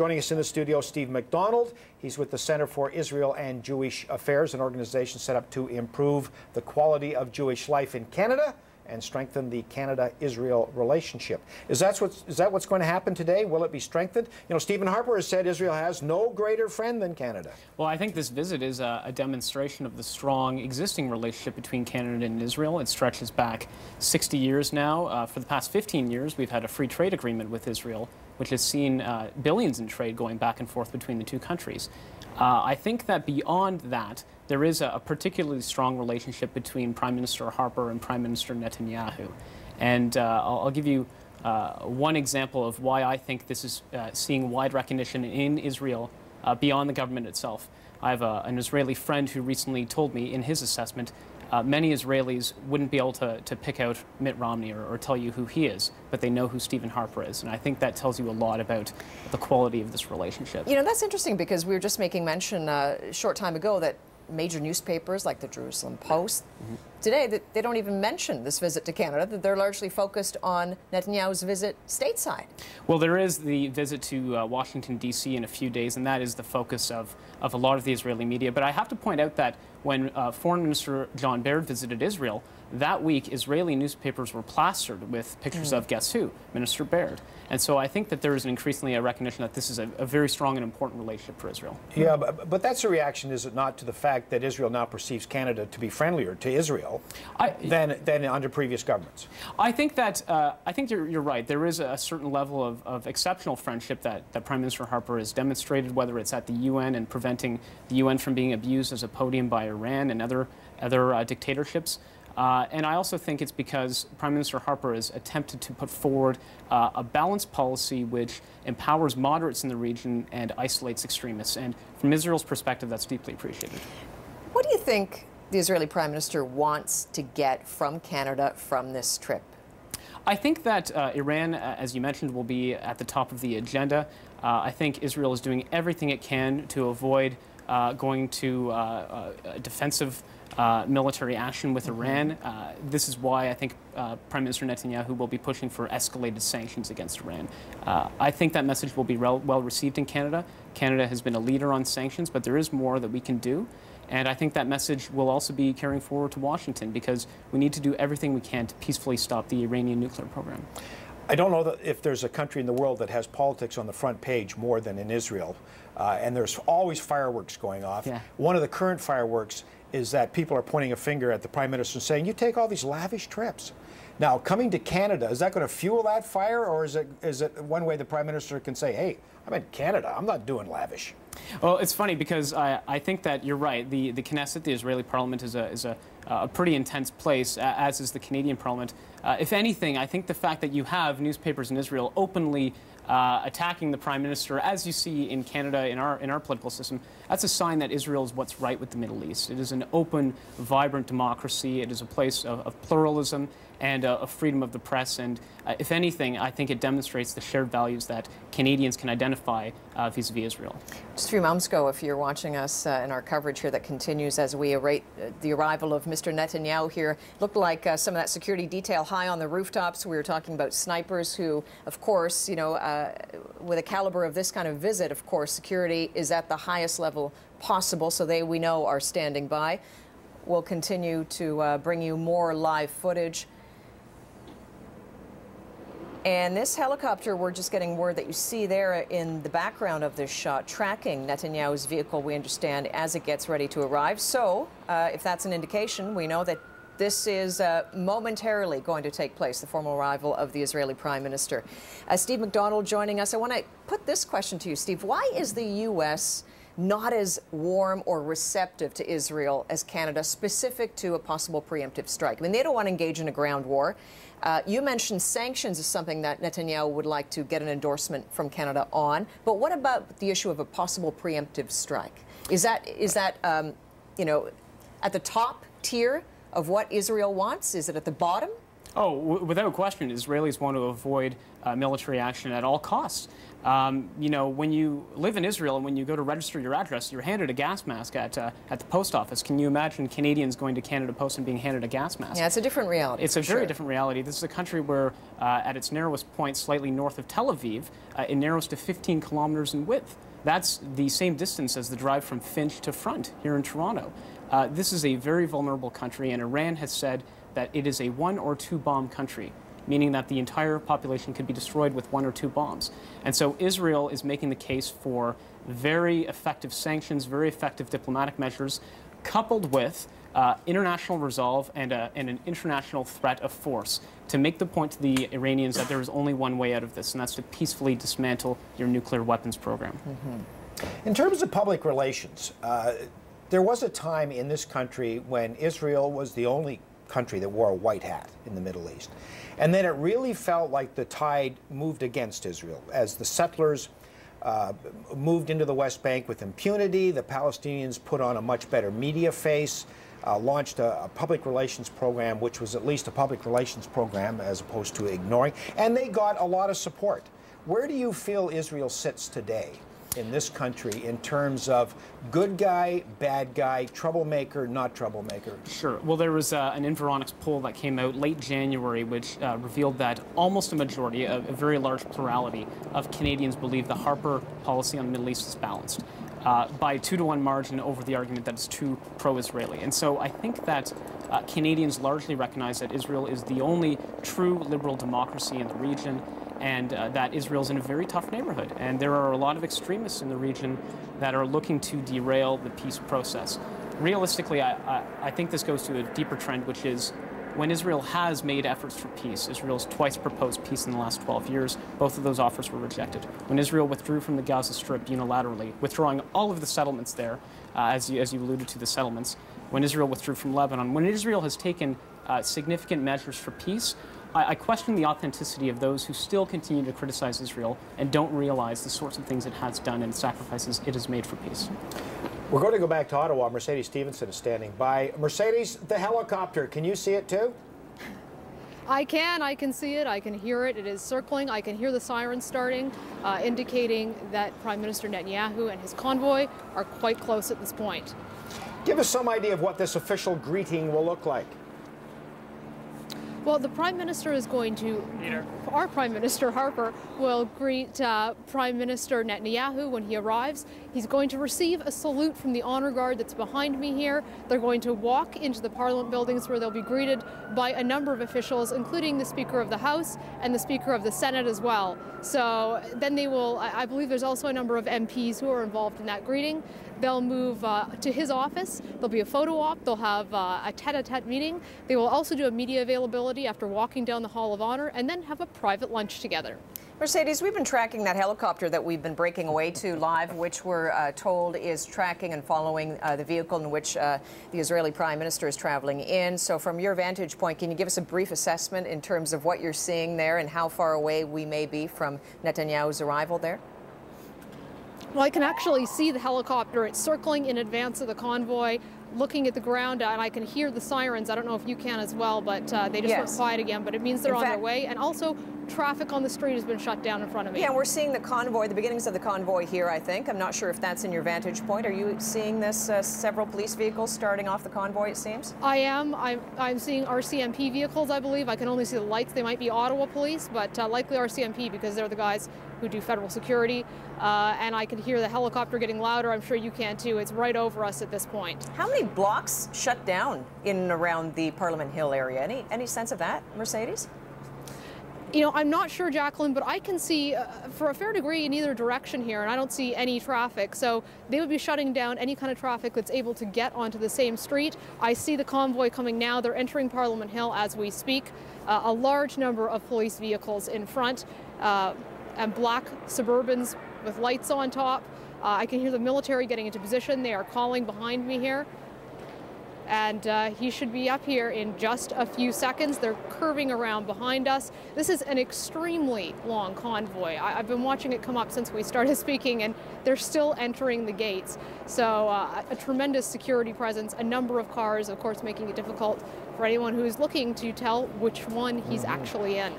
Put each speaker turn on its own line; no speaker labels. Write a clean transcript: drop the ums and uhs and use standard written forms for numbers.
Joining us in the studio, Steve McDonald. He's with the Center for Israel and Jewish Affairs, an organization set up to improve the quality of Jewish life in Canada and strengthen the Canada-Israel relationship. Is that what's going to happen today? Will it be strengthened? You know, Stephen Harper has said Israel has no greater friend than Canada.
Well, I think this visit is a demonstration of the strong existing relationship between Canada and Israel. It stretches back 60 years now. For the past 15 years, we've had a free trade agreement with Israel, which has seen billions in trade going back and forth between the two countries. I think that beyond that, there is a particularly strong relationship between Prime Minister Harper and Prime Minister Netanyahu. And I'll give you one example of why I think this is seeing wide recognition in Israel beyond the government itself. I have an Israeli friend who recently told me in his assessment many Israelis wouldn't be able to pick out Mitt Romney or tell you who he is, but they know who Stephen Harper is. And I think that tells you a lot about the quality of this relationship.
You know, that's interesting because we were just making mention a short time ago that major newspapers like the Jerusalem Post, today they don't even mention this visit to Canada, that they're largely focused on Netanyahu's visit stateside.
Well, there is the visit to Washington, D.C. in a few days, and that is the focus of a lot of the Israeli media. But I have to point out that when Foreign Minister John Baird visited Israel, that week Israeli newspapers were plastered with pictures of, guess who? Minister Baird. And so I think that there is increasingly a recognition that this is a very strong and important relationship for Israel.
Yeah, but that's a reaction, is it not, to the fact that Israel now perceives Canada to be friendlier to Israel than under previous governments?
I think that I think you're right. There is a certain level of exceptional friendship that Prime Minister Harper has demonstrated, whether it's at the UN and preventing the UN from being abused as a podium by Iran and other dictatorships. And I also think it's because Prime Minister Harper has attempted to put forward a balanced policy which empowers moderates in the region and isolates extremists. And from Israel's perspective, that's deeply appreciated.
What do you think the Israeli Prime Minister wants to get from Canada from this trip?
I think that Iran, as you mentioned, will be at the top of the agenda. I think Israel is doing everything it can to avoid going to defensive military action with Iran. This is why I think Prime Minister Netanyahu will be pushing for escalated sanctions against Iran. I think that message will be well received in Canada. Canada has been a leader on sanctions, but there is more that we can do. And I think that message will also be carrying forward to Washington, because we need to do everything we can to peacefully stop the Iranian nuclear program.
I don't know that if there's a country in the world that has politics on the front page more than in Israel. And there's always fireworks going off. Yeah. One of the current fireworks is that people are pointing a finger at the Prime Minister and saying, you take all these lavish trips. Now, coming to Canada, is that going to fuel that fire, or is it one way the Prime Minister can say, hey, I'm in Canada, I'm not doing lavish?
Well, it's funny because I think that you're right. The Knesset, the Israeli parliament, is a pretty intense place, as is the Canadian parliament. If anything, I think the fact that you have newspapers in Israel openly attacking the Prime Minister, as you see in Canada, in our political system, that's a sign that Israel is what's right with the Middle East. It is an open, vibrant democracy. It is a place of pluralism and of freedom of the press. And if anything, I think it demonstrates the shared values that Canadians can identify vis-a-vis Israel.
Just a few moments ago, if you're watching us in our coverage here that continues as we await the arrival of Mr. Netanyahu here, looked like some of that security detail high on the rooftops. We were talking about snipers who, of course, you know, with a caliber of this kind of visit, of course, security is at the highest level possible, so they, we know, are standing by. We'll continue to bring you more live footage. And this helicopter, we're just getting word that you see there in the background of this shot, tracking Netanyahu's vehicle, we understand, as it gets ready to arrive. So, if that's an indication, we know that this is momentarily going to take place, the formal arrival of the Israeli Prime Minister. Steve McDonald joining us. I want to put this question to you, Steve. Why is the U.S. not as warm or receptive to Israel as Canada, specific to a possible preemptive strike? I mean, they don't want to engage in a ground war. You mentioned sanctions is something that Netanyahu would like to get an endorsement from Canada on. But what about the issue of a possible preemptive strike? Is that you know, at the top tier of what Israel wants? Is it at the bottom?
Oh, without question, Israelis want to avoid military action at all costs. You know, when you live in Israel and when you go to register your address, you're handed a gas mask at the post office. Can you imagine Canadians going to Canada Post and being handed a gas mask?
Yeah, it's a different reality.
It's a very different reality. This is a country where, at its narrowest point, slightly north of Tel Aviv, it narrows to 15 kilometers in width. That's the same distance as the drive from Finch to Front here in Toronto. This is a very vulnerable country, and Iran has said that it is a 1 or 2 bomb country, meaning that the entire population could be destroyed with 1 or 2 bombs. And so Israel is making the case for very effective sanctions, very effective diplomatic measures, coupled with international resolve and an international threat of force to make the point to the Iranians that there is only one way out of this, and that's to peacefully dismantle your nuclear weapons program.
In terms of public relations, there was a time in this country when Israel was the only country that wore a white hat in the Middle East. And then it really felt like the tide moved against Israel. As the settlers moved into the West Bank with impunity, the Palestinians put on a much better media face, launched a public relations program, which was at least a public relations program as opposed to ignoring, and they got a lot of support. Where do you feel Israel sits today in this country in terms of good guy, bad guy, troublemaker, not troublemaker?
Sure. Well, there was an Environics poll that came out late January, which revealed that almost a majority, a very large plurality of Canadians believe the Harper policy on the Middle East is balanced by 2-to-1 margin over the argument that it's too pro-Israeli. And so I think that Canadians largely recognize that Israel is the only true liberal democracy in the region, and that Israel's in a very tough neighborhood. And there are a lot of extremists in the region that are looking to derail the peace process. Realistically, I think this goes to a deeper trend, which is when Israel has made efforts for peace, Israel's twice proposed peace in the last 12 years, both of those offers were rejected. When Israel withdrew from the Gaza Strip unilaterally, withdrawing all of the settlements there, as you alluded to the settlements, when Israel withdrew from Lebanon, when Israel has taken significant measures for peace, I question the authenticity of those who still continue to criticize Israel and don't realize the sorts of things it has done and sacrifices it has made for peace.
We're going to go back to Ottawa. Mercedes Stevenson is standing by. Mercedes, the helicopter, can you see it too?
I can see it, I can hear it. It is circling. I can hear the sirens starting, indicating that Prime Minister Netanyahu and his convoy are quite close at this point.
Give us some idea of what this official greeting will look like.
Well, the Prime Minister is going to, our Prime Minister Harper will greet Prime Minister Netanyahu when he arrives. He's going to receive a salute from the honor guard that's behind me here. They're going to walk into the Parliament buildings where they'll be greeted by a number of officials, including the Speaker of the House and the Speaker of the Senate as well. So then they will, I believe there's also a number of MPs who are involved in that greeting. They'll move to his office. There'll be a photo op. They'll have a tete-a-tete meeting. They will also do a media availability after walking down the Hall of Honor and then have a private lunch together.
Mercedes, we've been tracking that helicopter that we've been breaking away to live, which we're told is tracking and following the vehicle in which the Israeli Prime Minister is traveling in. So from your vantage point, can you give us a brief assessment in terms of what you're seeing there and how far away we may be from Netanyahu's arrival there?
Well, I can actually see the helicopter. It's circling in advance of the convoy, looking at the ground, and I can hear the sirens. I don't know if you can as well, but they just went quiet again, but it means they're on their way. And also, traffic on the street has been shut down in front of me.
Yeah, and we're seeing the convoy, the beginnings of the convoy here, I think. I'm not sure if that's in your vantage point. Are you seeing this, several police vehicles starting off the convoy, it seems?
I am. I'm seeing RCMP vehicles, I believe. I can only see the lights. They might be Ottawa police, but likely RCMP because they're the guys who do federal security. And I can hear the helicopter getting louder. I'm sure you can too. It's right over us at this point.
How many blocks shut down in and around the Parliament Hill area? Any sense of that, Mercedes?
You know, I'm not sure, Jacqueline, but I can see for a fair degree in either direction here, and I don't see any traffic. So they would be shutting down any kind of traffic that's able to get onto the same street. I see the convoy coming now. They're entering Parliament Hill as we speak. A large number of police vehicles in front and black Suburbans with lights on top. I can hear the military getting into position. They are calling behind me here. And he should be up here in just a few seconds. They're curving around behind us. This is an extremely long convoy. I've been watching it come up since we started speaking, and they're still entering the gates. So a tremendous security presence, a number of cars, of course, making it difficult for anyone who is looking to tell which one he's actually in.